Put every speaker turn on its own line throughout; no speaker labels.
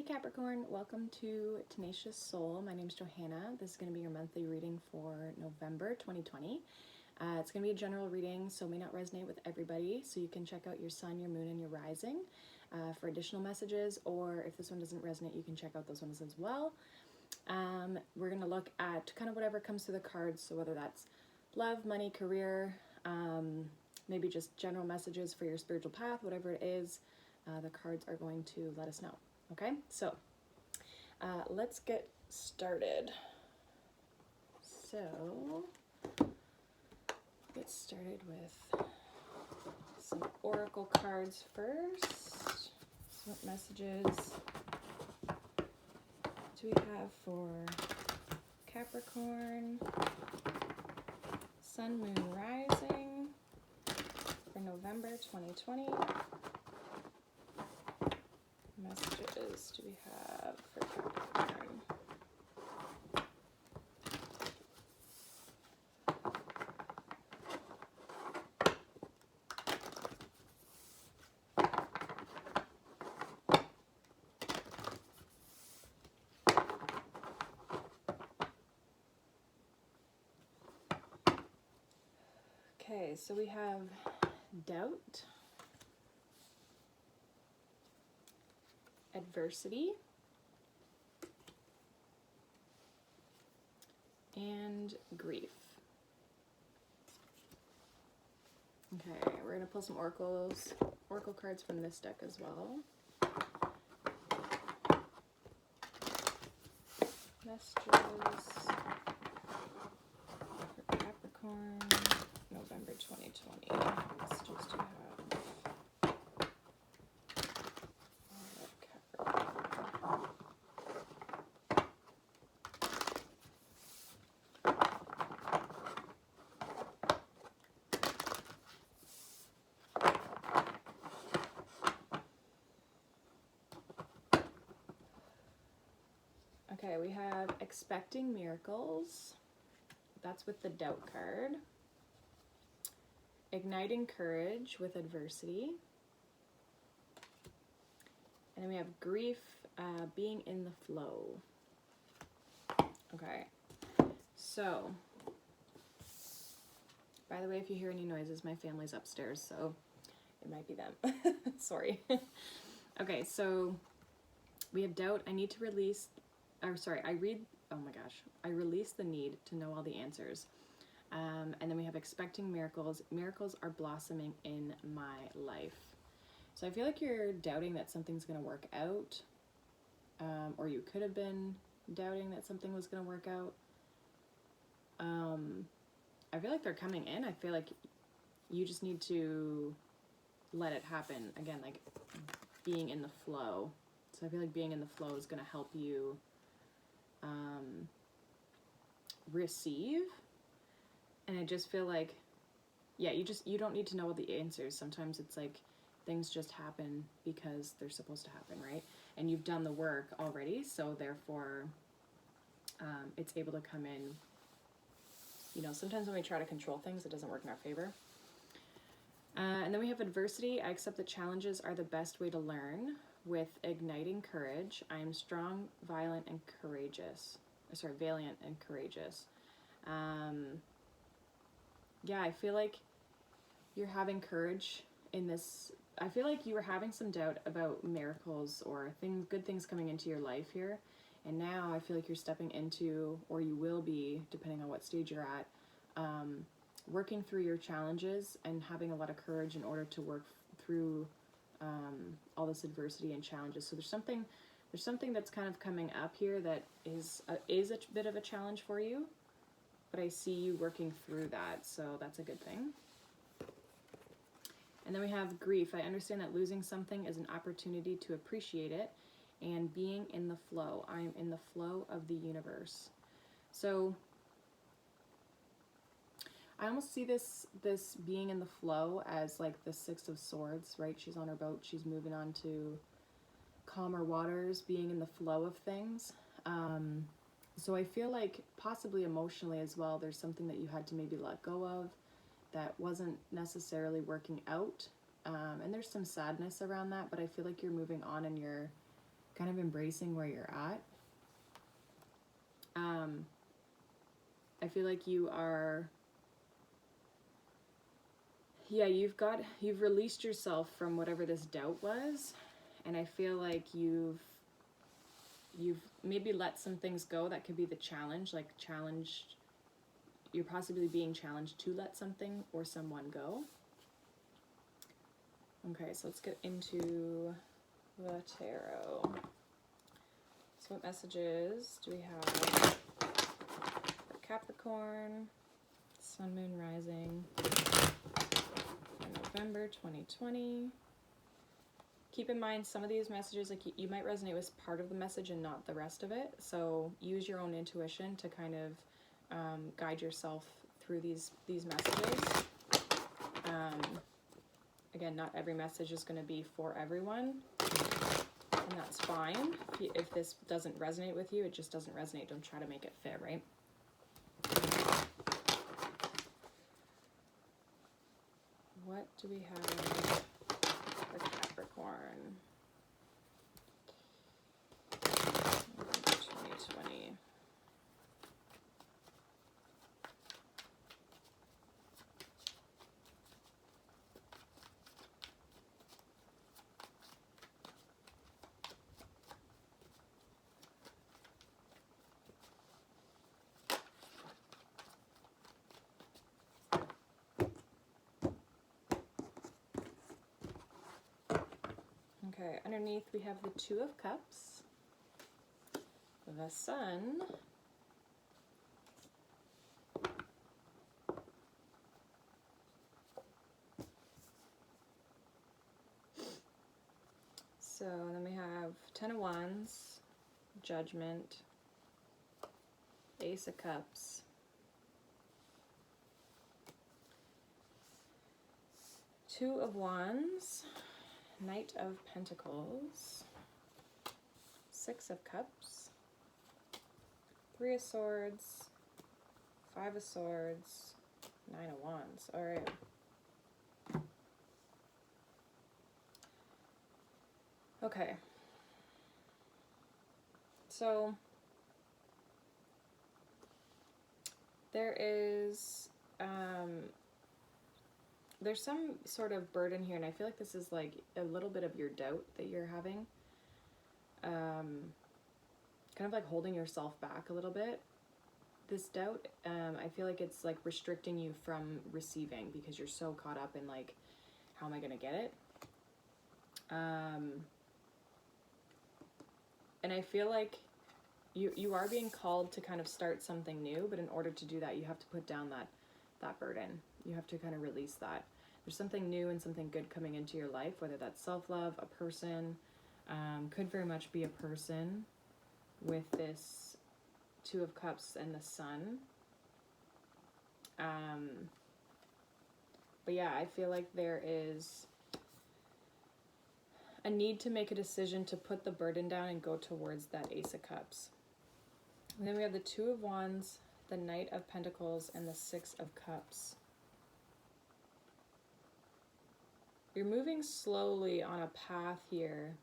Hey Capricorn, welcome to Tenacious Soul. My name is Johanna. This is going to be your monthly reading for November 2020. It's going to be a general reading, so it may not resonate with everybody. So you can check out your sun, your moon, and your rising for additional messages, or if this one doesn't resonate, you can check out those ones as well. We're going to look at kind of whatever comes through the cards, so whether that's love, money, career, maybe just general messages for your spiritual path, whatever it is, the cards are going to let us know. Okay, so let's get started. So, get started with some oracle cards first. So what messages do we have for Capricorn, Sun, Moon, Rising for November 2020? Messages do we have for Capricorn? Okay, so we have doubt, adversity, and grief. Okay, we're going to pull some oracle cards from this deck as well. Messages for Capricorn, November 2020. Messages do you have? Okay, we have expecting miracles. That's with the doubt card. Igniting courage with adversity. And then we have grief, being in the flow. Okay, so, by the way, if you hear any noises, my family's upstairs, so it might be them. Sorry. Okay, so we have doubt. I need to release, I release the need to know all the answers. And then we have expecting miracles. Miracles are blossoming in my life. So I feel like you're doubting that something's going to work out. Or you could have been doubting that something was going to work out. I feel like they're coming in. I feel like you just need to let it happen. Again, like being in the flow. So I feel like being in the flow is going to help you receive. And I just feel like, yeah, you don't need to know all the answers. Sometimes it's like things just happen because they're supposed to happen, right? And you've done the work already, so therefore it's able to come in. You know, sometimes when we try to control things, it doesn't work in our favor. And then we have adversity. I accept that challenges are the best way to learn. With igniting courage, I am strong, violent, and courageous. Valiant and courageous. Yeah, I feel like you're having courage in this. I feel like you were having some doubt about miracles or good things coming into your life here. And now I feel like you're stepping into, or you will be, depending on what stage you're at, working through your challenges and having a lot of courage in order to work through all this adversity and challenges. So there's something that's kind of coming up here that is a bit of a challenge for you. But I see you working through that, so that's a good thing. And then we have grief. I understand that losing something is an opportunity to appreciate it and being in the flow. I am in the flow of the universe. So I almost see this being in the flow as like the Six of Swords, right? She's on her boat. She's moving on to calmer waters, being in the flow of things. So I feel like possibly emotionally as well, there's something that you had to maybe let go of that wasn't necessarily working out. And there's some sadness around that, but I feel like you're moving on and you're kind of embracing where you're at. I feel like you are, yeah, you've released yourself from whatever this doubt was, and I feel like you've maybe let some things go that could be the challenge, like challenged, you're possibly being challenged to let something or someone go. Okay, so let's get into the tarot. So what messages do we have for Capricorn, Sun, Moon, Rising, in November 2020? Keep in mind, some of these messages, like you might resonate with part of the message and not the rest of it. So use your own intuition to kind of guide yourself through these messages. Again, not every message is going to be for everyone, and that's fine. If this doesn't resonate with you, it just doesn't resonate. Don't try to make it fit, right? What do we have for Capricorn? 2020. Okay, underneath we have the Two of Cups, the Sun, so then we have Ten of Wands, Judgment, Ace of Cups, Two of Wands, Knight of Pentacles, Six of Cups, Three of Swords, Five of Swords, Nine of Wands. All right. Okay. So there is there's some sort of burden here, and I feel like this is like a little bit of your doubt that you're having. Kind of like holding yourself back a little bit. This doubt, I feel like it's like restricting you from receiving because you're so caught up in like, how am I going to get it? And I feel like you are being called to kind of start something new, but in order to do that, you have to put down that burden. You have to kind of release that. There's something new and something good coming into your life, whether that's self-love, a person, could very much be a person with this Two of Cups and the Sun. But yeah, I feel like there is a need to make a decision to put the burden down and go towards that Ace of Cups. And then we have the Two of Wands, the Knight of Pentacles, and the Six of Cups. You're moving slowly on a path here,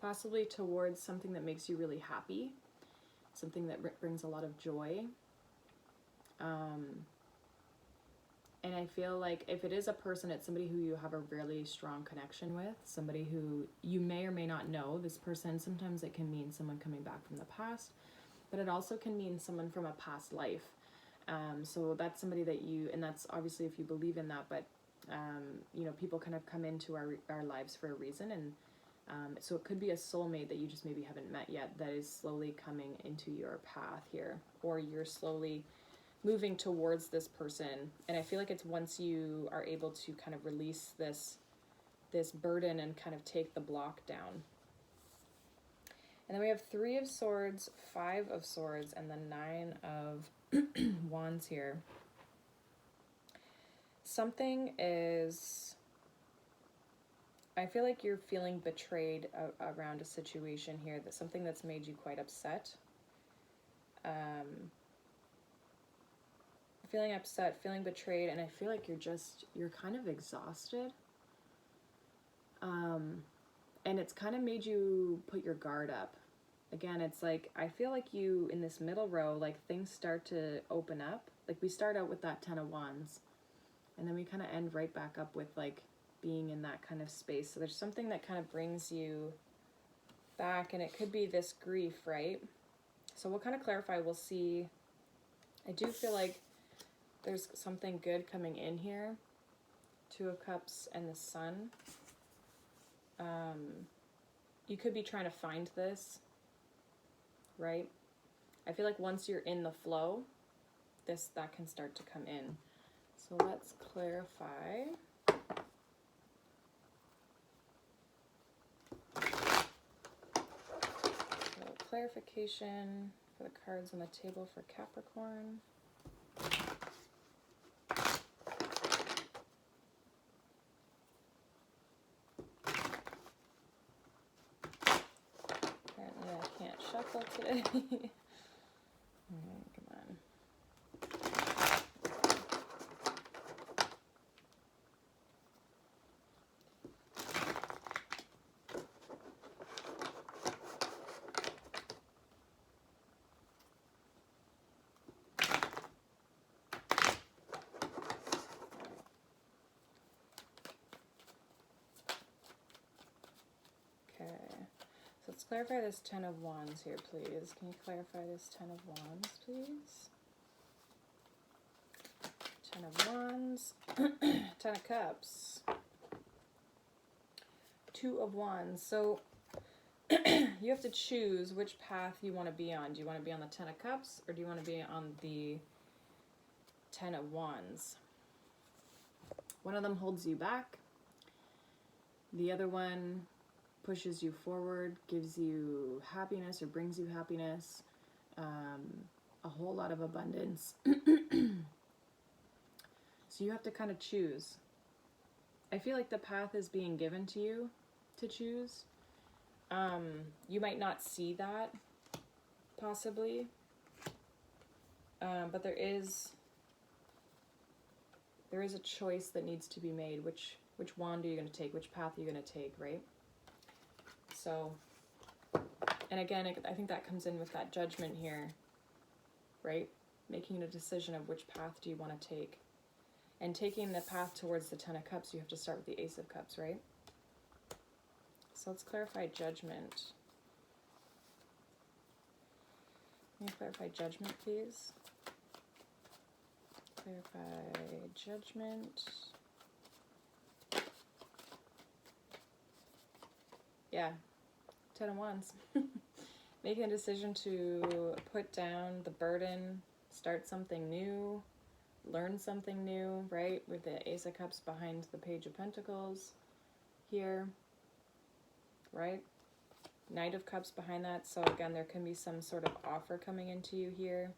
possibly towards something that makes you really happy, something that brings a lot of joy. And I feel like if it is a person, it's somebody who you have a really strong connection with, somebody who you may or may not know. This person, sometimes it can mean someone coming back from the past, but it also can mean someone from a past life. So that's somebody that you, and that's obviously if you believe in that, but you know, people kind of come into our lives for a reason, and so it could be a soulmate that you just maybe haven't met yet that is slowly coming into your path here, or you're slowly moving towards this person. And I feel like it's once you are able to kind of release this burden and kind of take the block down. And then we have Three of Swords, Five of Swords, and the Nine of Wands here. Something is, I feel like you're feeling betrayed around a situation here, that something that's made you quite upset. Feeling upset, feeling betrayed, and I feel like you're kind of exhausted. And and it's kind of made you put your guard up. Again, it's like, I feel like you, in this middle row, like things start to open up. Like we start out with that 10 of Wands, and then we kind of end right back up with like being in that kind of space. So there's something that kind of brings you back, and it could be this grief, right? So we'll kind of clarify, we'll see. I do feel like there's something good coming in here. 2 of Cups and the Sun. You could be trying to find this, right? I feel like once you're in the flow, that can start to come in. So let's clarify. So clarification for the cards on the table for Capricorn. Apparently I can't shuffle today. Come on. Let's clarify this 10 of Wands here, please. Can you clarify this 10 of Wands, please? 10 of Wands, 10 of Cups, 2 of Wands. So you have to choose which path you want to be on. Do you want to be on the 10 of Cups, or do you want to be on the 10 of Wands? One of them holds you back. The other one pushes you forward, gives you happiness or brings you happiness, a whole lot of abundance. So you have to kind of choose. I feel like the path is being given to you to choose. You might not see that, possibly, but there is a choice that needs to be made. Which wand are you going to take? Which path are you going to take, right? So, and again, I think that comes in with that judgment here, right? Making a decision of which path do you want to take. And taking the path towards the 10 of Cups, you have to start with the Ace of Cups, right? So let's clarify judgment. Can you clarify judgment, please? Clarify judgment. Yeah. 10 of Wands. Making a decision to put down the burden, start something new, learn something new, right? With the Ace of Cups behind the Page of Pentacles here, right? Knight of Cups behind that. So again, there can be some sort of offer coming into you here,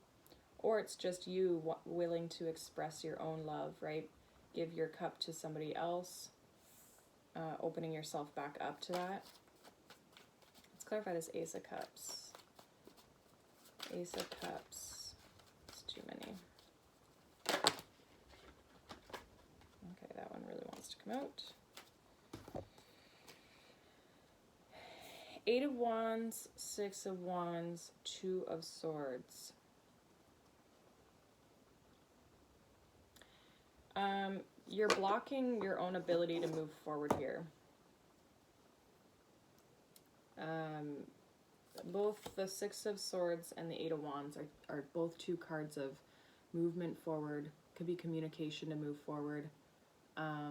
or it's just you willing to express your own love, right? Give your cup to somebody else, opening yourself back up to that. Clarify this Ace of Cups. Ace of Cups. It's too many. Okay, that one really wants to come out. 8 of Wands, 6 of Wands, 2 of Swords. You're blocking your own ability to move forward here. Both the 6 of Swords and the 8 of Wands are both 2 cards of movement forward. Could be communication to move forward. I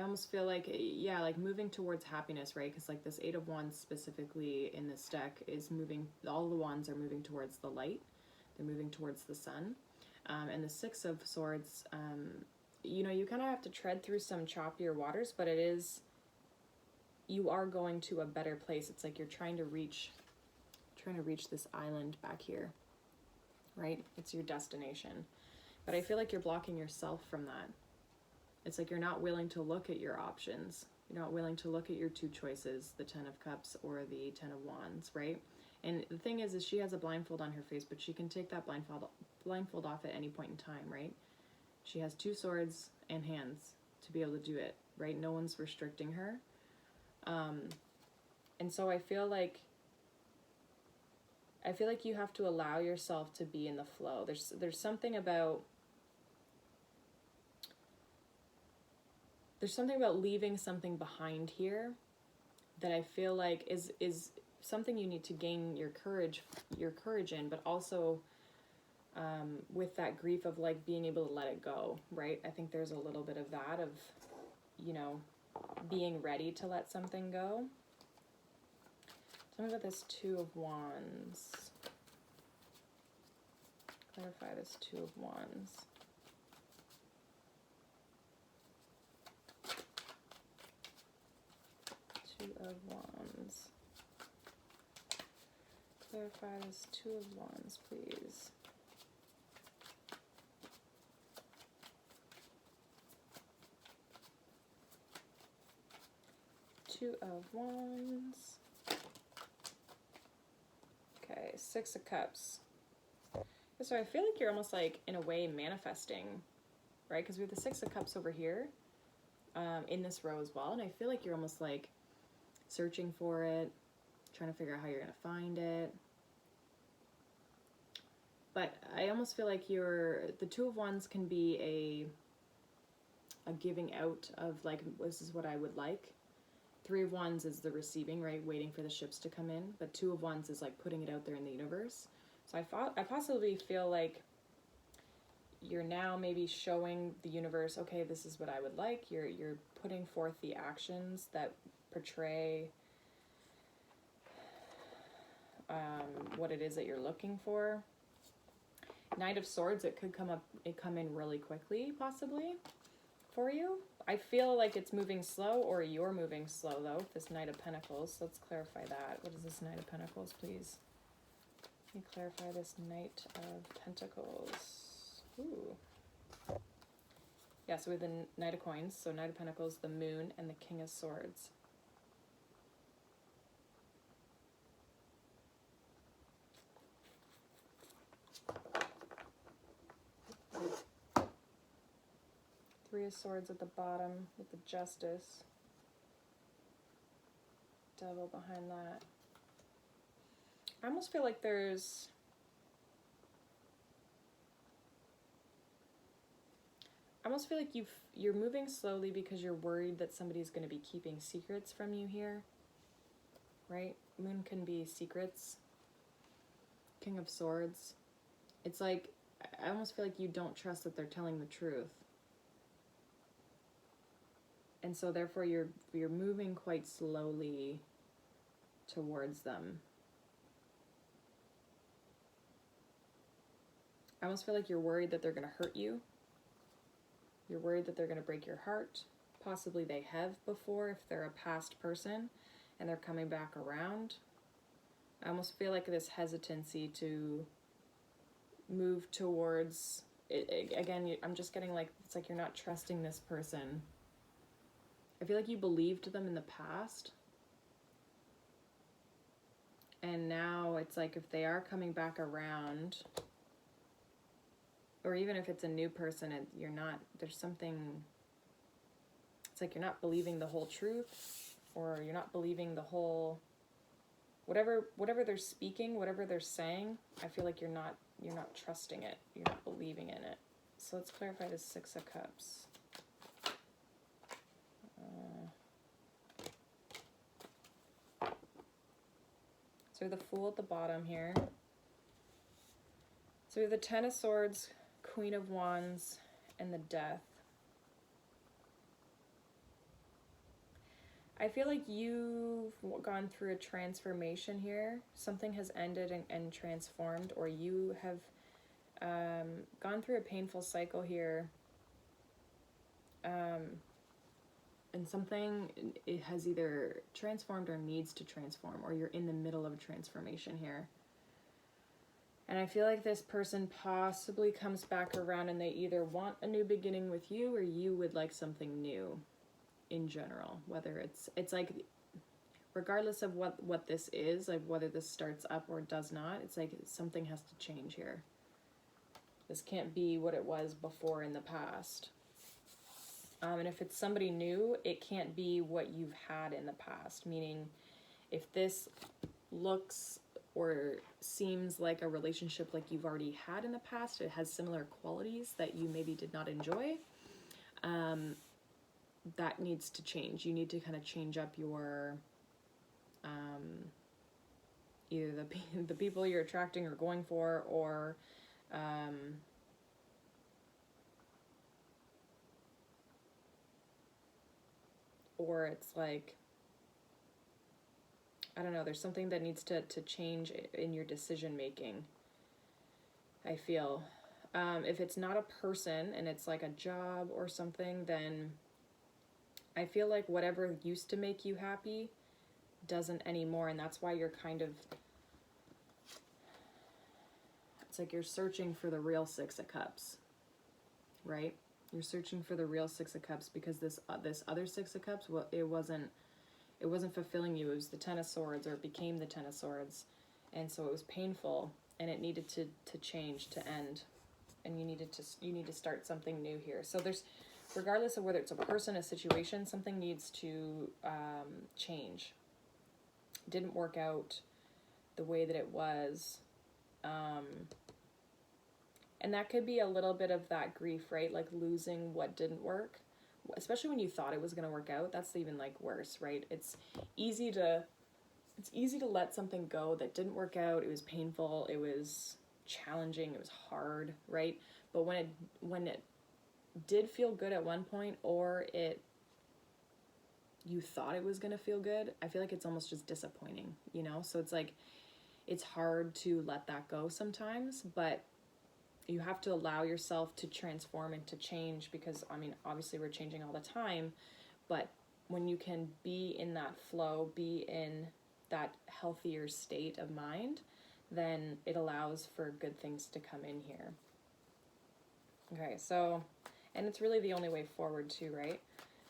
almost feel like, yeah, like moving towards happiness, right? Because like this 8 of Wands specifically in this deck is moving, all the wands are moving towards the light. They're moving towards the sun. And the 6 of Swords, you know, you kind of have to tread through some choppier waters, but you are going to a better place. It's like you're trying to reach this island back here, right? It's your destination. But I feel like you're blocking yourself from that. It's like you're not willing to look at your options. You're not willing to look at your 2 choices, the 10 of Cups or the 10 of Wands, right? And the thing is she has a blindfold on her face, but she can take that blindfold off at any point in time, right? She has 2 swords and hands. to be able to do it, right? No one's restricting her. And so I feel like you have to allow yourself to be in the flow. There's something about leaving something behind here that I feel like is something you need to gain your courage in, but also with that grief of like being able to let it go, right? I think there's a little bit of that, of, you know, being ready to let something go. Tell me about this Two of Wands. Clarify this Two of Wands. Two of Wands. Clarify this Two of Wands, please. Two of Wands. Okay, Six of Cups. So I feel like you're almost like, in a way, manifesting, right? Because we have the Six of Cups over here in this row as well. And I feel like you're almost like searching for it, trying to figure out how you're going to find it. But I almost feel like the Two of Wands can be a giving out of like, this is what I would like. Three of Wands is the receiving, right? Waiting for the ships to come in. But Two of Wands is like putting it out there in the universe. So I possibly feel like you're now maybe showing the universe, okay, this is what I would like. You're putting forth the actions that portray what it is that you're looking for. Knight of Swords, it could come in really quickly, possibly, for you. I feel like it's moving slow, or you're moving slow, though, this Knight of Pentacles. Let's clarify that. What is this Knight of Pentacles, please? Let me clarify this Knight of Pentacles. Ooh. Yeah, so we have the Knight of Coins, so Knight of Pentacles, the Moon, and the King of Swords. Three of Swords at the bottom with the Justice. Devil behind that. I almost feel like there's... I almost feel like you're moving slowly because you're worried that somebody's going to be keeping secrets from you here. Right? Moon can be secrets. King of Swords. It's like, I almost feel like you don't trust that they're telling the truth. And so therefore you're moving quite slowly towards them. I almost feel like you're worried that they're going to hurt you. You're worried that they're going to break your heart. Possibly they have before if they're a past person and they're coming back around. I almost feel like this hesitancy to move towards it. Again, I'm just getting like, it's like you're not trusting this person. I feel like you believed them in the past. And now it's like if they are coming back around, or even if it's a new person and you're not, there's something, it's like you're not believing the whole truth, or you're not believing the whole, whatever they're speaking, whatever they're saying, I feel like you're not trusting it. You're not believing in it. So let's clarify the Six of Cups. So the Fool at the bottom here. So we have the Ten of Swords, Queen of Wands, and the Death. I feel like you've gone through a transformation here. Something has ended and transformed, or you have gone through a painful cycle here. And something, it has either transformed or needs to transform, or you're in the middle of a transformation here. And I feel like this person possibly comes back around and they either want a new beginning with you, or you would like something new in general. Whether it's like, regardless of what this is, like whether this starts up or does not, it's like something has to change here. This can't be what it was before in the past. And if it's somebody new, it can't be what you've had in the past. Meaning, if this looks or seems like a relationship like you've already had in the past, it has similar qualities that you maybe did not enjoy, that needs to change. You need to kind of change up your, either the people you're attracting or going for, or it's like, I don't know, there's something that needs to change in your decision making, I feel. If it's not a person and it's like a job or something, then I feel like whatever used to make you happy doesn't anymore, and that's why you're kind of, it's like you're searching for the real Six of Cups, right? You're searching for the real Six of Cups because this other Six of Cups, well, it wasn't fulfilling you. It was the Ten of Swords, or it became the Ten of Swords, and so it was painful, and it needed to change, to end, and you need to start something new here. So there's, regardless of whether it's a person, a situation, something needs to change. Didn't work out the way that it was, and that could be a little bit of that grief, right? Like losing what didn't work, especially when you thought it was going to work out. That's even like worse, right? It's easy to let something go that didn't work out. It was painful, it was challenging, it was hard, right? But when it did feel good at one point, or you thought it was going to feel good, I feel like it's almost just disappointing, you know? So it's like, it's hard to let that go sometimes, but you have to allow yourself to transform and to change, because, I mean, obviously we're changing all the time, but when you can be in that flow, be in that healthier state of mind, then it allows for good things to come in here. Okay, so, and it's really the only way forward too, right?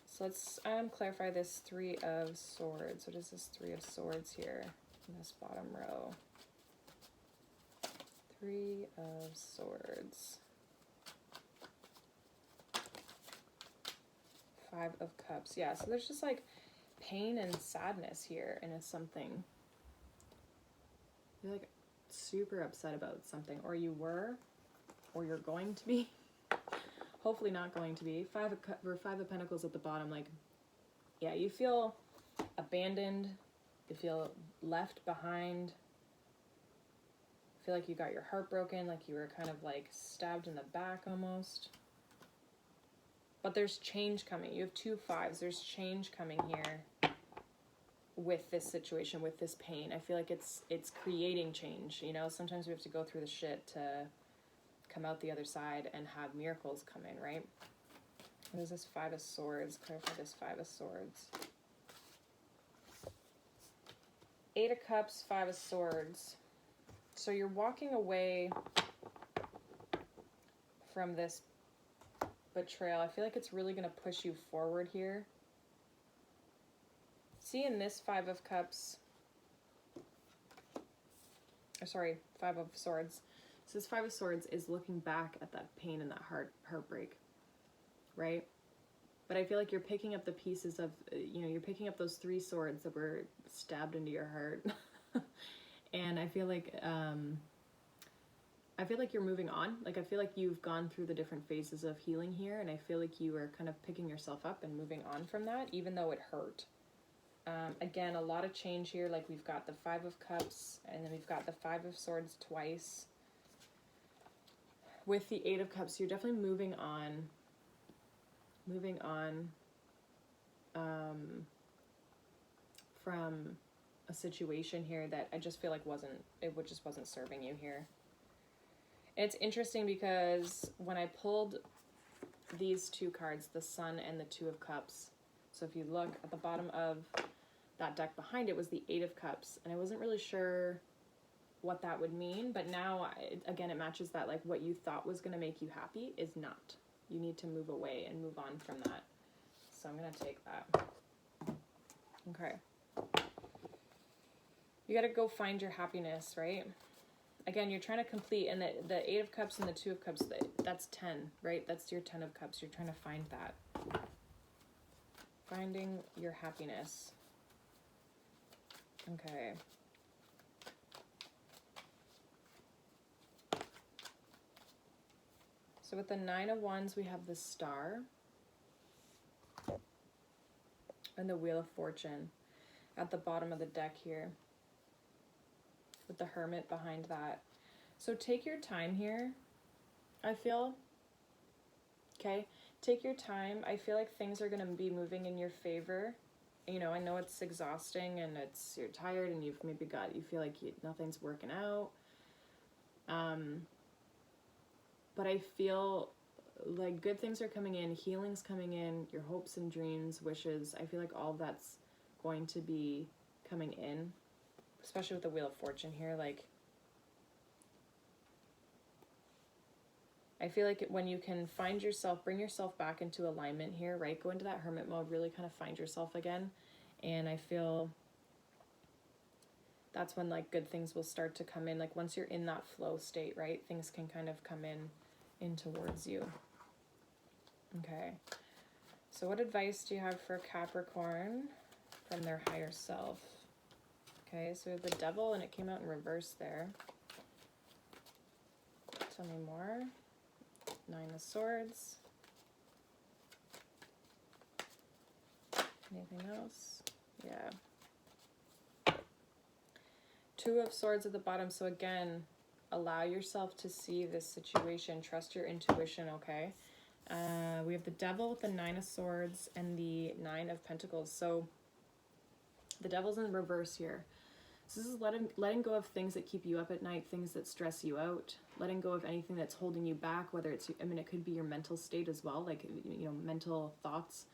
So let's clarify this Three of Swords. What is this Three of Swords here in this bottom row? Three of Swords. Five of Cups. Yeah, so there's just like pain and sadness here, and it's something. You're like super upset about something, or you were, or you're going to be. Hopefully not going to be. Five of Pentacles at the bottom. Like, yeah, you feel abandoned. You feel left behind. Feel like you got your heart broken, like you were kind of like stabbed in the back almost. But there's change coming. You have 2 5s. There's change coming here with this situation, with this pain. I feel like it's creating change, you know? Sometimes we have to go through the shit to come out the other side and have miracles come in, right? What is this Five of Swords? Clarify this Five of Swords. Eight of Cups, Five of Swords. So you're walking away from this betrayal. I feel like it's really going to push you forward here. See, in this Five of Cups, Five of Swords. So this Five of Swords is looking back at that pain and that heartbreak, right? But I feel like you're picking up the pieces of, you're picking up those 3 swords that were stabbed into your heart. And I feel like you're moving on. Like, I feel like you've gone through the different phases of healing here, and I feel like you are kind of picking yourself up and moving on from that, even though it hurt. Again, a lot of change here. Like, we've got the Five of Cups, and then we've got the Five of Swords twice. With the Eight of Cups, you're definitely moving on. From a situation here that I just feel like just wasn't serving you here. And it's interesting because when I pulled these 2 cards, the Sun and the Two of Cups, so if you look at the bottom of that deck behind it was the Eight of Cups, and I wasn't really sure what that would mean, but now, again, it matches that, like, what you thought was going to make you happy is not. You need to move away and move on from that. So I'm going to take that. Okay. You got to go find your happiness, right? Again, you're trying to complete, and the Eight of Cups and the Two of Cups, that's 10, right? That's your 10 of Cups. You're trying to find that. Finding your happiness. Okay. So with the 9 of Wands, we have the Star and the Wheel of Fortune at the bottom of the deck here, with the Hermit behind that. So take your time here, I feel. Okay, take your time. I feel like things are going to be moving in your favor. You know, I know it's exhausting and you're tired and you've maybe you feel like nothing's working out. But I feel like good things are coming in, healing's coming in, your hopes and dreams, wishes. I feel like all of that's going to be coming in, especially with the Wheel of Fortune here. Like, I feel like when you can find yourself, bring yourself back into alignment here, right? Go into that hermit mode, really kind of find yourself again. And I feel that's when like good things will start to come in. Like once you're in that flow state, right? Things can kind of come in towards you. Okay. So what advice do you have for Capricorn from their higher self? Okay, so we have the Devil and it came out in reverse there. Tell me more. 9 of Swords. Anything else? Yeah. 2 of Swords at the bottom. So again, allow yourself to see this situation. Trust your intuition, okay? We have the Devil with the 9 of Swords and the 9 of Pentacles. So the Devil's in reverse here. So this is letting go of things that keep you up at night, things that stress you out, letting go of anything that's holding you back, whether it's, I mean, it could be your mental state as well, like, you know, mental thoughts,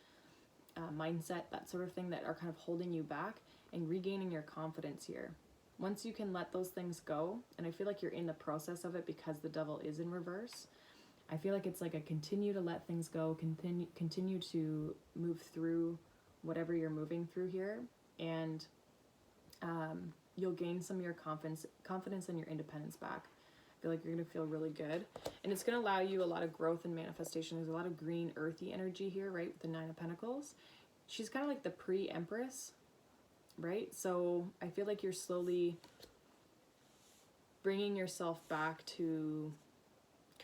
mindset, that sort of thing that are kind of holding you back, and regaining your confidence here. Once you can let those things go, and I feel like you're in the process of it because the Devil is in reverse, I feel like it's like a continue to let things go, continue to move through whatever you're moving through here, and you'll gain some of your confidence and your independence back. I feel like you're going to feel really good, and it's going to allow you a lot of growth and manifestation. There's a lot of green, earthy energy here, right, with the 9 of Pentacles. She's kind of like the pre-Empress, right? So I feel like you're slowly bringing yourself back to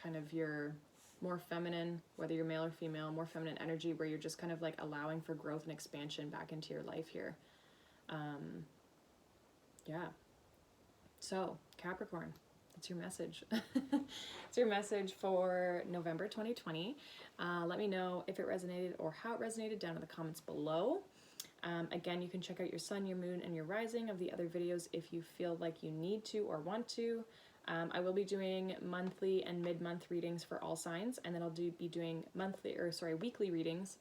kind of your more feminine, whether you're male or female, more feminine energy, where you're just kind of like allowing for growth and expansion back into your life here. Yeah. So Capricorn, that's your message. It's your message for November 2020. Let me know if it resonated or how it resonated down in the comments below. Again, you can check out your sun, your moon, and your rising of the other videos if you feel like you need to or want to. I will be doing monthly and mid-month readings for all signs, and then I'll be doing weekly readings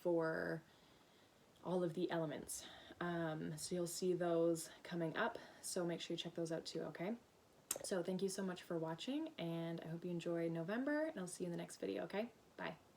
for all of the elements. So you'll see those coming up, so make sure you check those out too, okay? So thank you so much for watching, and I hope you enjoy November, and I'll see you in the next video, okay? Bye.